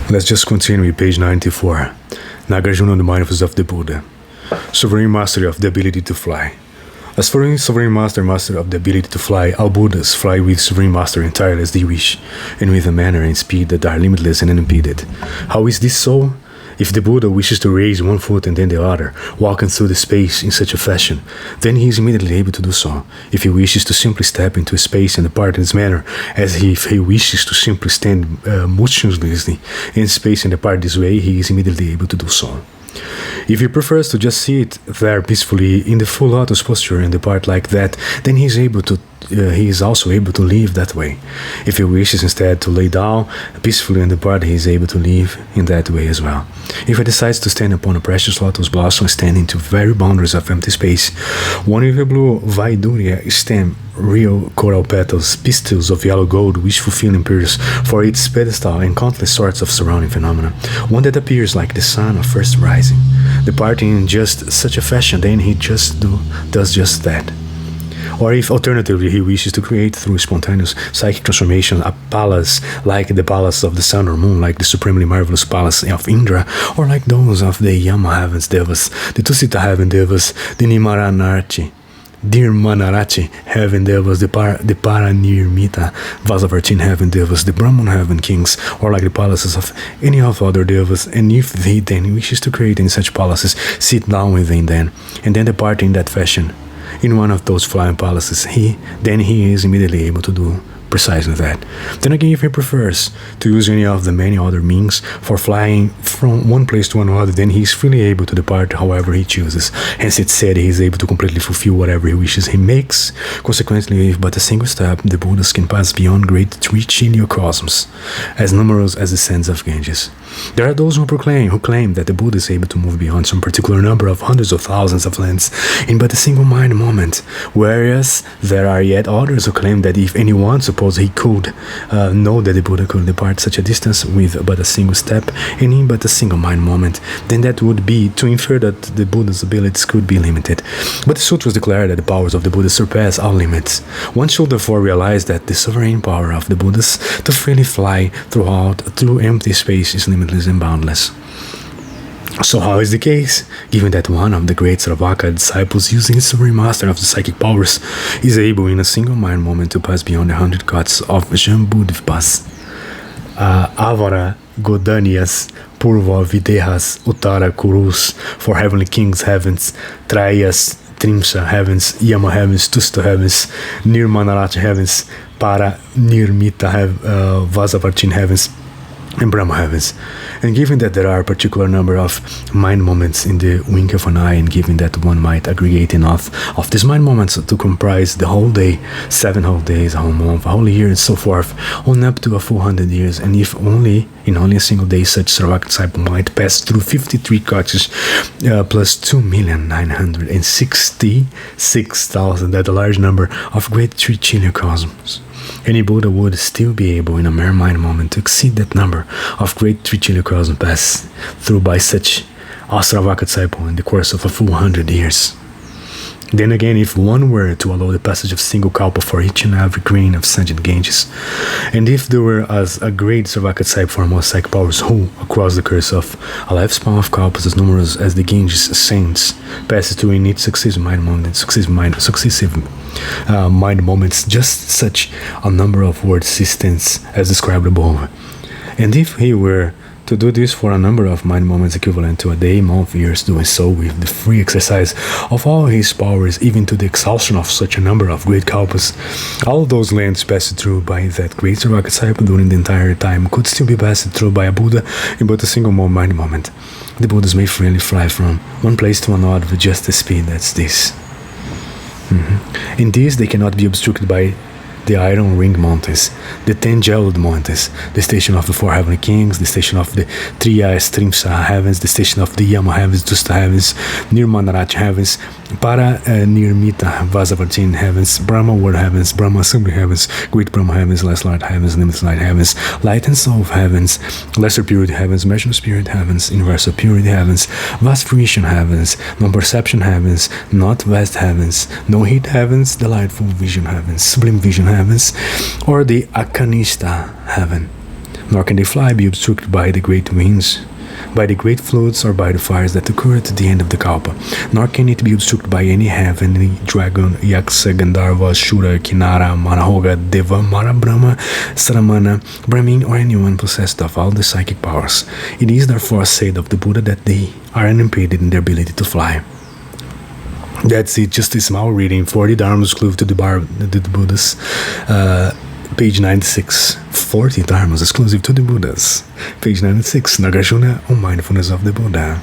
Let's just continue with page 94. Nāgārjuna, the mindfulness of the Buddha. Sovereign mastery of the ability to fly. As for any sovereign master of the ability to fly, all Buddhas fly with sovereign master entirely as they wish, and with a manner and speed that are limitless and unimpeded. How is this so? If the Buddha wishes to raise one foot and then the other, walking through the space in such a fashion, then he is immediately able to do so. If he wishes to simply step into space and depart in this manner, as if he wishes to simply stand motionlessly in space and depart this way, he is immediately able to do so. If he prefers to just sit there peacefully in the full lotus posture and depart like that, then he is also able to live that way. If he wishes instead to lay down peacefully and depart, he is able to live in that way as well. If he decides to stand upon a precious lotus blossom standing to very boundaries of empty space, one with a blue Vaidurya stem, real coral petals, pistils of yellow gold which fulfill impurities for its pedestal, and countless sorts of surrounding phenomena, one that appears like the sun of first rising, departing in just such a fashion, then he does just that. Or if alternatively he wishes to create through spontaneous psychic transformation a palace like the palace of the sun or moon, like the supremely marvelous palace of Indra, or like those of the Yama heavens devas, the Tusita heaven devas, the Nirmanarachi heaven devas, the Paranirmita Vasavartin heaven devas, the Brahman heaven kings, or like the palaces of any of other devas, and if he then wishes to create any such palaces, sit down within them, and then depart in that fashion, in one of those flying palaces, he is immediately able to do precisely that. Then again, if he prefers to use any of the many other means for flying from one place to another, then he is freely able to depart however he chooses. Hence it's said he is able to completely fulfill whatever he wishes he makes. Consequently, with but a single step, the Buddhas can pass beyond great three cosmos, as numerous as the sands of Ganges. There are those who claim that the Buddha is able to move beyond some particular number of hundreds of thousands of lands in but a single mind moment, whereas there are yet others who claim that if anyone suppose he could know that the Buddha could depart such a distance with but a single step and in but a single mind moment, then that would be to infer that the Buddha's abilities could be limited. But the sutras declare that the powers of the Buddha surpass all limits. One should therefore realize that the sovereign power of the Buddhas to freely fly through empty space is limitless and boundless. So how is the case? Given that one of the great Sravaka disciples, using his supreme master of the psychic powers, is able in a single mind moment to pass beyond the 100 cots of Jambudvipas, Avara Godanias, Purva Videhas, Uttara Kurus, for heavenly kings heavens, Trayas, Trimsa heavens, Yama heavens, Tusta heavens, Nirmanaraja heavens, Para Nirmita Vasavartin heavens, and Brahma heavens. And given that there are a particular number of mind moments in the wink of an eye, and given that one might aggregate enough of these mind moments to comprise the whole day, 7 whole days, a whole month, a whole year, and so forth, on up to a full 100 years, and if only in only a single day such Sravaka disciple might pass through 53 kotis plus 2,966,000, that a large number of great Trichinya cosmos, any Buddha would still be able in a mere mind moment to exceed that number of great Trichinya cosmos passed through by such a Sravaka disciple in the course of a full 100 years. Then again, if one were to allow the passage of single kalpa for each and every grain of sentient Ganges, and if there were as a great Sravaka disciple for most psychic powers who, across the course of a lifespan of kalpas as numerous as the Ganges saints, passes through in each successive mind moments, just such a number of word systems as described above. And if he were to do this for a number of mind moments equivalent to a day, month, years, doing so with the free exercise of all his powers, even to the exhaustion of such a number of great kalpas, all of those lands passed through by that great Sravaka disciple during the entire time could still be passed through by a Buddha in but a single mind moment. The Buddhas may freely fly from one place to another with just the speed that's this. In this, they cannot be obstructed by the Iron Ring Mountains, the 10 Jeweled Mountains, the station of the 4 Heavenly Kings, the station of the Triyas Trimsa heavens, the station of the Yama heavens, Dusta heavens, Nirmanaraja heavens, Para Nirmita Vasavartin heavens, Brahma Word heavens, Brahma Assembly heavens, Great Brahma heavens, Less Light heavens, Limitless Light heavens, Light and Soul heavens, Lesser Purity heavens, Measurable Spirit heavens, Universal Purity heavens, Vast Fruition heavens, Non-Perception heavens, Not Vast heavens, No Heat heavens, Delightful Vision heavens, Sublime Vision heavens, or the Akanishta heaven, Nor can the fly be obstructed by the great winds, by the great floods, or by the fires that occur at the end of the Kalpa. Nor can it be obstructed by any heavenly dragon, Yaksa, Gandharva, Shura, Kinara, Manahoga, Deva, Mara, Brahma, Saramana, Brahmin, or anyone possessed of all the psychic powers. It is therefore said of the Buddha that they are unimpeded in their ability to fly. That's it, just a small reading. 40 Dharmas exclusive to the Buddhas. Page 96. 40 Dharmas exclusive to the Buddhas. Page 96. Nāgārjuna on Mindfulness of the Buddha.